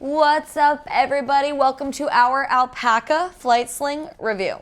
What's up, everybody? Welcome to our Alpaka Flight Sling review.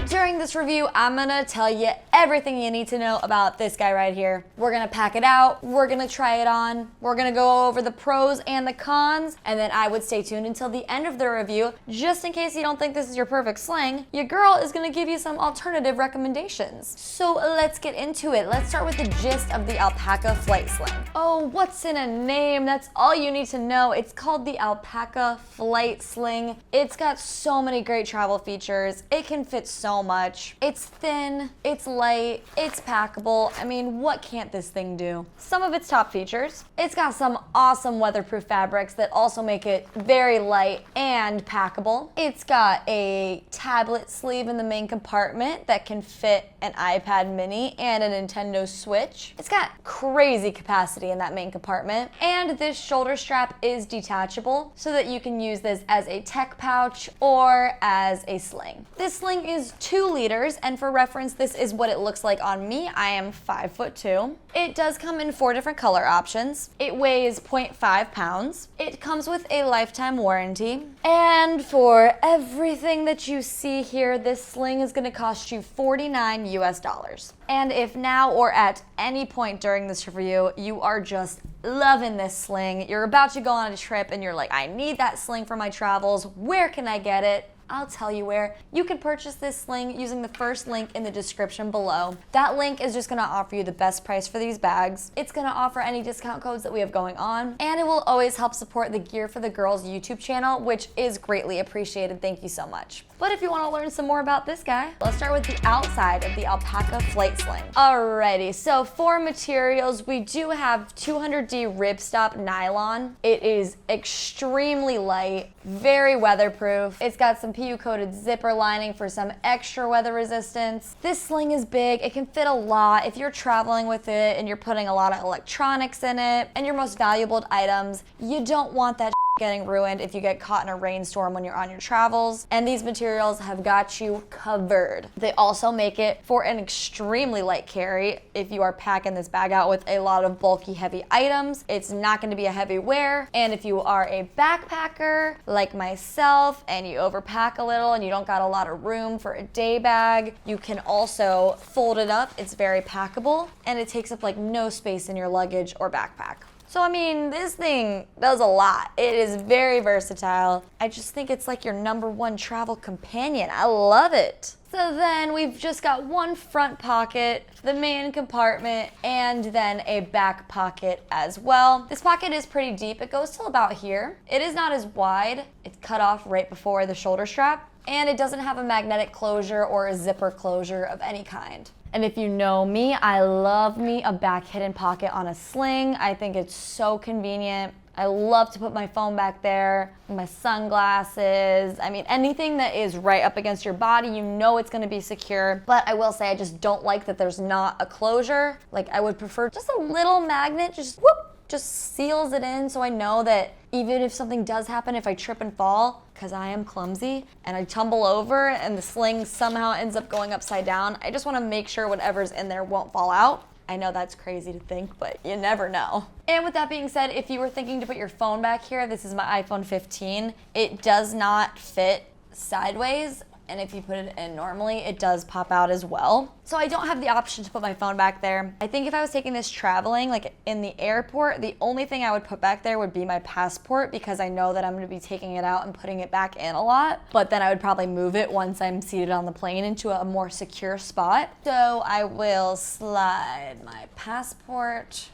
During this review, I'm gonna tell you everything you need to know about this guy right here. We're gonna pack it out, we're gonna try it on, we're gonna go over the pros and the cons, and then I would stay tuned until the end of the review, just in case you don't think this is your perfect sling. Your girl is gonna give you some alternative recommendations. So let's get into it. Let's start with the gist of the Alpaka Flight Sling. Oh, what's in a name? That's all you need to know. It's called the Alpaka Flight Sling. It's got so many great travel features. It can fit so much. It's thin, it's light, it's packable. I mean, what can't this thing do? Some of its top features. It's got some awesome weatherproof fabrics that also make it very light and packable. It's got a tablet sleeve in the main compartment that can fit an iPad mini and a Nintendo Switch. It's got crazy capacity in that main compartment. And this shoulder strap is detachable so that you can use this as a tech pouch or as a sling. This sling is 2 liters, and for reference, this is what it looks like on me. I am 5'2". It does come in 4 different color options. It weighs 0.5 pounds. It comes with a lifetime warranty. And for everything that you see here, this sling is gonna cost you $49 US. And if now or at any point during this review, you are just loving this sling, you're about to go on a trip and you're like, I need that sling for my travels, where can I get it? I'll tell you where. You can purchase this sling using the first link in the description below. That link is just gonna offer you the best price for these bags. It's gonna offer any discount codes that we have going on, and it will always help support the Gear for the Girls YouTube channel, which is greatly appreciated. Thank you so much. But if you wanna learn some more about this guy, let's start with the outside of the Alpaka Flight Sling. Alrighty, so for materials, we do have 200D ripstop nylon. It is extremely light, very weatherproof. It's got some PU-coated zipper lining for some extra weather resistance. This sling is big, it can fit a lot. If you're traveling with it and you're putting a lot of electronics in it and your most valuable items, you don't want that getting ruined if you get caught in a rainstorm when you're on your travels, and these materials have got you covered. They also make it for an extremely light carry. If you are packing this bag out with a lot of bulky, heavy items, it's not going to be a heavy wear. And if you are a backpacker like myself and you overpack a little and you don't got a lot of room for a day bag, you can also fold it up. It's very packable and it takes up like no space in your luggage or backpack. So I mean, this thing does a lot. It is very versatile. I just think it's like your #1 travel companion. I love it. So then we've just got one front pocket, the main compartment, and then a back pocket as well. This pocket is pretty deep. It goes till about here. It is not as wide. It's cut off right before the shoulder strap, and it doesn't have a magnetic closure or a zipper closure of any kind. And if you know me, I love me a back hidden pocket on a sling. I think it's so convenient. I love to put my phone back there, my sunglasses. I mean, anything that is right up against your body, you know it's gonna be secure. But I will say, I just don't like that there's not a closure. Like, I would prefer just a little magnet, just whoop, just seals it in, so I know that even if something does happen, if I trip and fall, because I am clumsy, and I tumble over and the sling somehow ends up going upside down, I just want to make sure whatever's in there won't fall out. I know that's crazy to think, but you never know. And with that being said, if you were thinking to put your phone back here, this is my iPhone 15. It does not fit sideways, and if you put it in normally, it does pop out as well. So I don't have the option to put my phone back there. I think if I was taking this traveling, like in the airport, the only thing I would put back there would be my passport, because I know that I'm gonna be taking it out and putting it back in a lot. But then I would probably move it once I'm seated on the plane into a more secure spot. So I will slide my passport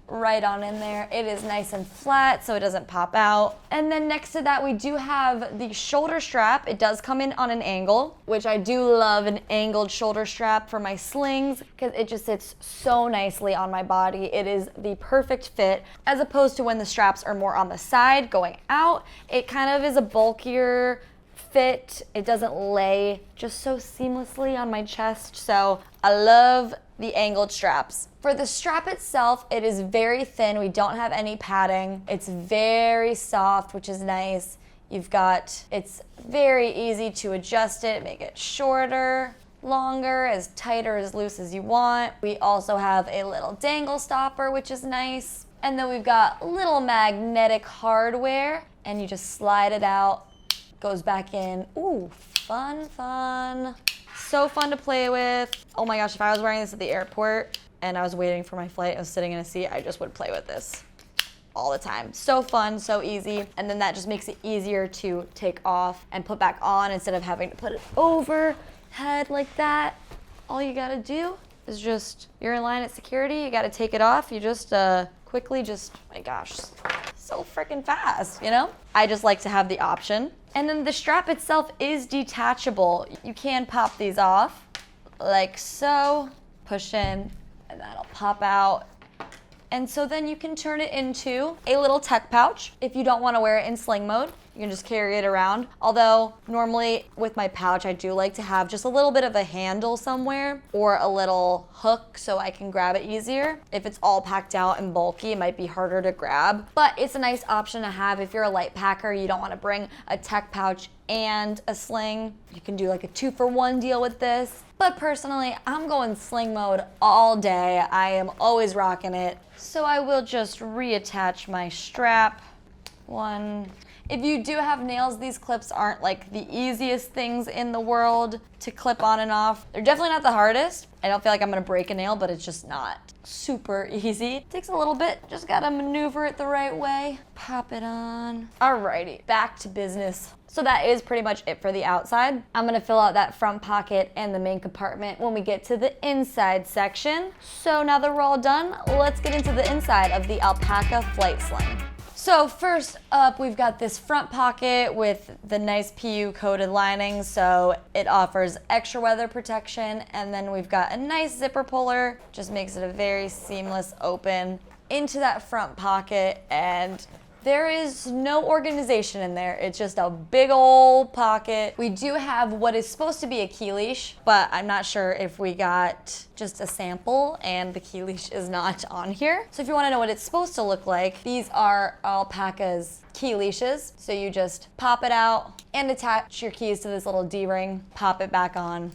right on in there. It is nice and flat so it doesn't pop out. And then next to that, we do have the shoulder strap. It does come in on an angle, which I do love an angled shoulder strap for my slings because it just sits so nicely on my body. It is the perfect fit, as opposed to when the straps are more on the side going out. It kind of is a bulkier fit. It doesn't lay just so seamlessly on my chest. So I love the angled straps. For the strap itself, it is very thin. We don't have any padding. It's very soft, which is nice. It's very easy to adjust it, make it shorter, longer, as tight or as loose as you want. We also have a little dangle stopper, which is nice. And then we've got little magnetic hardware, and you just slide it out, goes back in. Ooh, fun, fun. So fun to play with. Oh my gosh, if I was wearing this at the airport and I was waiting for my flight, I was sitting in a seat, I just would play with this all the time. So fun, so easy. And then that just makes it easier to take off and put back on instead of having to put it over head like that. All you gotta do is just, you're in line at security, you gotta take it off. You just quickly just, my gosh, so freaking fast, you know? I just like to have the option. And then the strap itself is detachable. You can pop these off like so, push in, and that'll pop out. And so then you can turn it into a little tech pouch. If you don't want to wear it in sling mode, you can just carry it around. Although normally with my pouch, I do like to have just a little bit of a handle somewhere or a little hook so I can grab it easier. If it's all packed out and bulky, it might be harder to grab, but it's a nice option to have if you're a light packer. You don't want to bring a tech pouch and a sling. You can do like a 2-for-1 deal with this. But personally, I'm going sling mode all day. I am always rocking it. So I will just reattach my strap. One. If you do have nails, these clips aren't like the easiest things in the world to clip on and off. They're definitely not the hardest. I don't feel like I'm gonna break a nail, but it's just not super easy. It takes a little bit, just gotta maneuver it the right way. Pop it on. Alrighty, back to business. So that is pretty much it for the outside. I'm gonna fill out that front pocket and the main compartment when we get to the inside section. So now that we're all done, let's get into the inside of the Alpaka Flight Sling. So first up, we've got this front pocket with the nice PU coated lining, so it offers extra weather protection. And then we've got a nice zipper puller, just makes it a very seamless open into that front pocket. And there is no organization in there. It's just a big old pocket. We do have what is supposed to be a key leash, but I'm not sure if we got just a sample and the key leash is not on here. So if you wanna know what it's supposed to look like, these are Alpaka's key leashes. So you just pop it out and attach your keys to this little D-ring, pop it back on.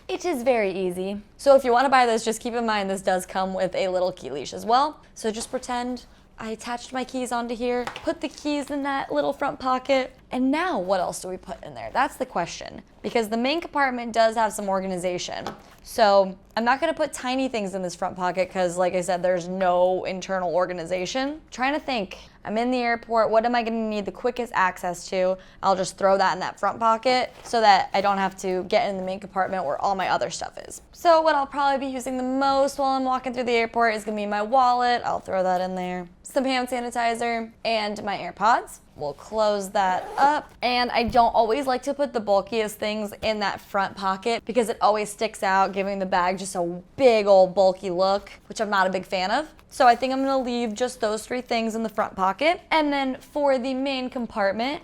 It is very easy. So if you wanna buy this, just keep in mind this does come with a little key leash as well. So just pretend I attached my keys onto here, put the keys in that little front pocket, and now what else do we put in there? That's the question, because the main compartment does have some organization. So I'm not gonna put tiny things in this front pocket because like I said, there's no internal organization. I'm trying to think, I'm in the airport, what am I gonna need the quickest access to? I'll just throw that in that front pocket so that I don't have to get in the main compartment where all my other stuff is. So what I'll probably be using the most while I'm walking through the airport is gonna be my wallet. I'll throw that in there. Some hand sanitizer and my AirPods. We'll close that up. And I don't always like to put the bulkiest things in that front pocket because it always sticks out, giving the bag just a big old bulky look, which I'm not a big fan of. So I think I'm gonna leave just those 3 things in the front pocket. And then for the main compartment,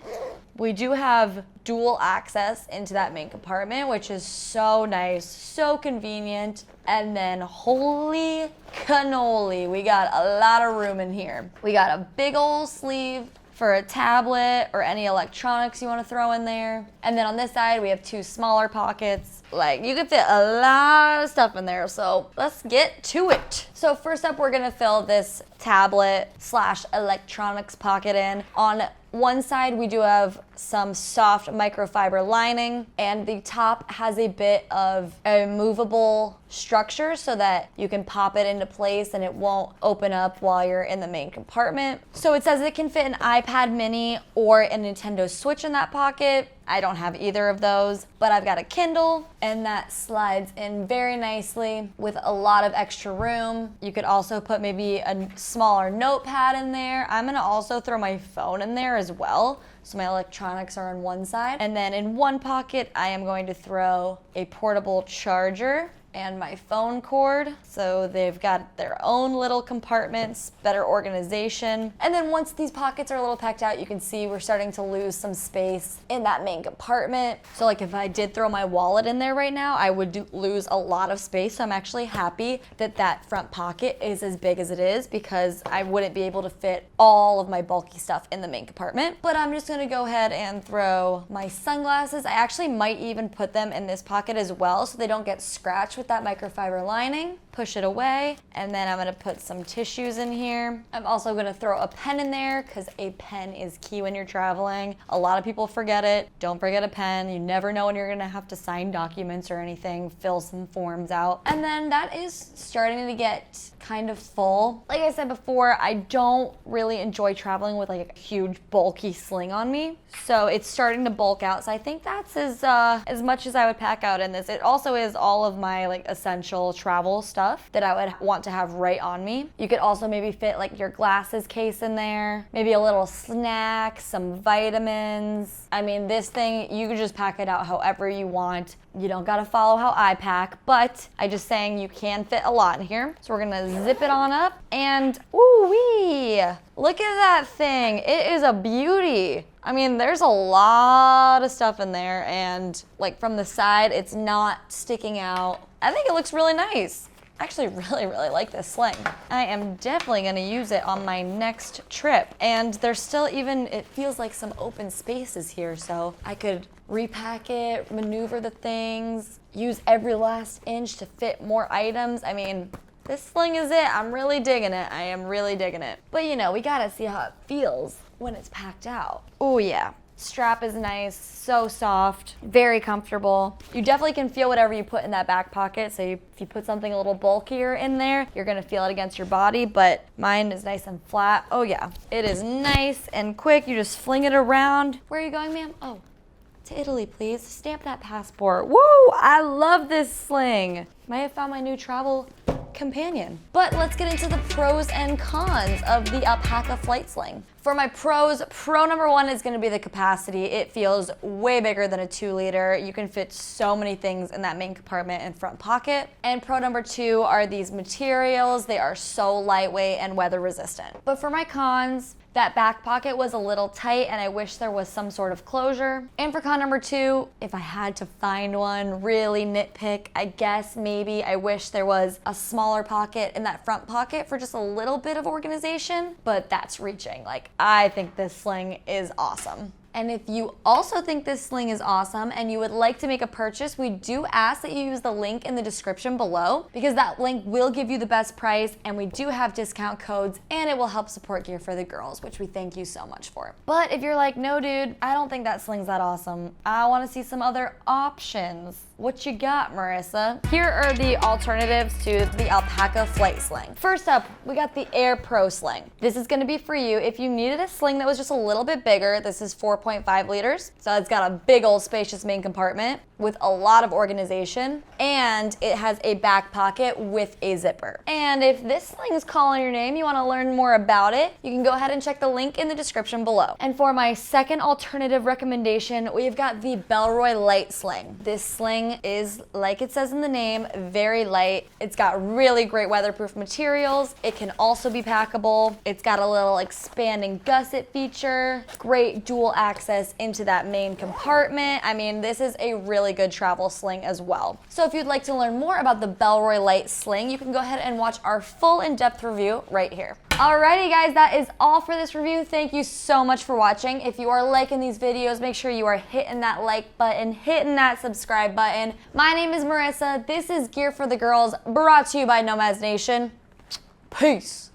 we do have dual access into that main compartment, which is so nice, so convenient. And then holy cannoli, we got a lot of room in here. We got a big old sleeve for a tablet or any electronics you want to throw in there. And then on this side, we have 2 smaller pockets. Like, you can fit a lot of stuff in there, so let's get to it. So first up, we're gonna fill this tablet / electronics pocket in. On one side, we do have some soft microfiber lining, and the top has a bit of a movable structure so that you can pop it into place and it won't open up while you're in the main compartment. So it says it can fit an iPad mini or a Nintendo Switch in that pocket. I don't have either of those, but I've got a Kindle, and that slides in very nicely with a lot of extra room. You could also put maybe a smaller notepad in there. I'm gonna also throw my phone in there as well, so my electronics are on one side. And then in one pocket, I am going to throw a portable charger and my phone cord. So they've got their own little compartments, better organization. And then once these pockets are a little packed out, you can see we're starting to lose some space in that main compartment. So like if I did throw my wallet in there right now, I would lose a lot of space. So I'm actually happy that that front pocket is as big as it is because I wouldn't be able to fit all of my bulky stuff in the main compartment. But I'm just gonna go ahead and throw my sunglasses. I actually might even put them in this pocket as well so they don't get scratched with that microfiber lining. push it away, and then I'm gonna put some tissues in here. I'm also gonna throw a pen in there because a pen is key when you're traveling. A lot of people forget it. Don't forget a pen. You never know when you're gonna have to sign documents or anything, fill some forms out. And then that is starting to get kind of full. Like I said before, I don't really enjoy traveling with like a huge bulky sling on me. So it's starting to bulk out. So I think that's as much as I would pack out in this. It also is all of my like essential travel stuff that I would want to have right on me. You could also maybe fit like your glasses case in there, maybe a little snack, some vitamins. I mean, this thing, you could just pack it out however you want. You don't gotta follow how I pack, but I just saying you can fit a lot in here. So we're gonna zip it on up and ooh-wee, look at that thing. It is a beauty. I mean, there's a lot of stuff in there, and like from the side, it's not sticking out. I think it looks really nice. I actually really like this sling. I am definitely gonna use it on my next trip. And there's still even, it feels like some open spaces here, so I could repack it, maneuver the things, use every last inch to fit more items. I mean, this sling is it. I'm really digging it. I am really digging it. But you know, we gotta see how it feels when it's packed out. Oh yeah. Strap is nice, so soft, very comfortable. You definitely can feel whatever you put in that back pocket. So if you put something a little bulkier in there, you're gonna feel it against your body, but mine is nice and flat. Oh yeah, it is nice and quick. You just fling it around. Where are you going, ma'am? Oh, to Italy, please. Stamp that passport. Woo, I love this sling. Might have found my new travel companion. But let's get into the pros and cons of the Alpaka Flight Sling. For my pros, pro number one is gonna be the capacity. It feels way bigger than a 2-liter. You can fit so many things in that main compartment and front pocket. And pro number two are these materials. They are so lightweight and weather resistant. But for my cons, that back pocket was a little tight and I wish there was some sort of closure. And for con number two, if I had to find one, really nitpick, I guess maybe I wish there was a smaller pocket in that front pocket for just a little bit of organization, but that's reaching. Like, I think this sling is awesome. And if you also think this sling is awesome and you would like to make a purchase, we do ask that you use the link in the description below because that link will give you the best price and we do have discount codes and it will help support Gear for the Girls, which we thank you so much for. But if you're like, no dude, I don't think that sling's that awesome. I wanna see some other options. What you got, Marissa? Here are the alternatives to the Alpaka Flight Sling. First up, we got the Aer Pro Sling. This is gonna be for you if you needed a sling that was just a little bit bigger. This is 4.5 liters. So it's got a big old spacious main compartment with a lot of organization, and it has a back pocket with a zipper. And if this sling is calling your name, you wanna learn more about it, you can go ahead and check the link in the description below. And for my second alternative recommendation, we've got the Bellroy Lite Sling. This sling is, like it says in the name, very light. It's got really great weatherproof materials. It can also be packable. It's got a little expanding gusset feature, great dual access into that main compartment. I mean, this is a really good travel sling as well. So if you'd like to learn more about the Bellroy Lite Sling, you can go ahead and watch our full in-depth review right here. Alrighty guys, that is all for this review. Thank you so much for watching. If you are liking these videos, make sure you are hitting that like button, hitting that subscribe button. My name is Marissa. This is Gear for the Girls, brought to you by Nomads Nation. Peace.